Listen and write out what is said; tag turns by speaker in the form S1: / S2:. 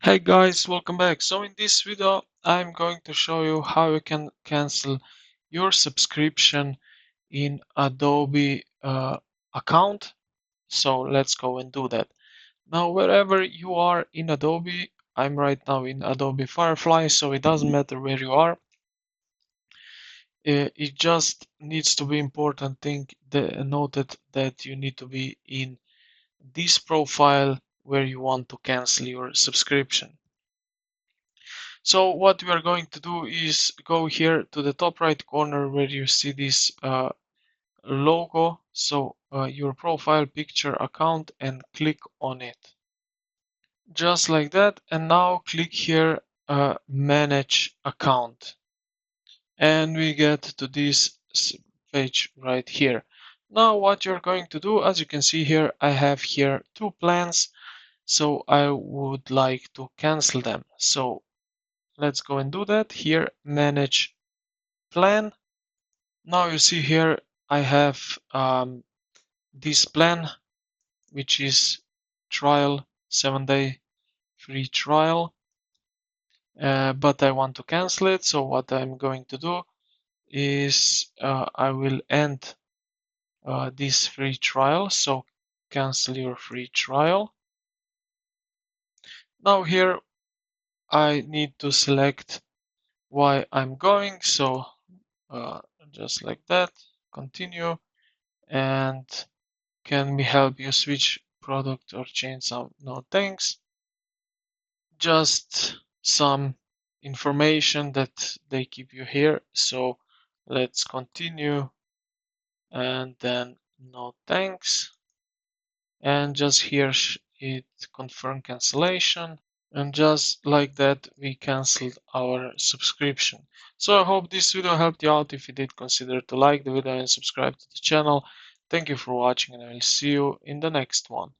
S1: Hey guys, welcome back. So in this video, I'm going to show you how you can cancel your subscription in Adobe account. So let's go and do that. Now, wherever you are in Adobe, I'm right now in Adobe Firefly, so it doesn't matter where you are. It just needs to be important thing noted that you need to be in this profile where you want to cancel your subscription. So what we are going to do is go here to the top right corner where you see this logo. So your profile picture account and click on it. Just like that. And now click here, manage account. And we get to this page right here. Now what you're going to do, as you can see here, I have here two plans. So I would like to cancel them. So let's go and do that. Here, manage plan. Now you see here I have this plan, which is trial, 7-day free trial, but I want to cancel it. So what I'm going to do is I will end this free trial. So cancel your free trial. Now here I need to select why I'm going. So just like that, continue. And can we help you switch product or change some? No, thanks. Just some information that they keep you here. So let's continue. And then no, thanks. And just here it confirm cancellation. And just like that, we canceled our subscription. So I hope this video helped you out. If you did, consider to like the video and subscribe to the channel. Thank you for watching, and I will see you in the next one.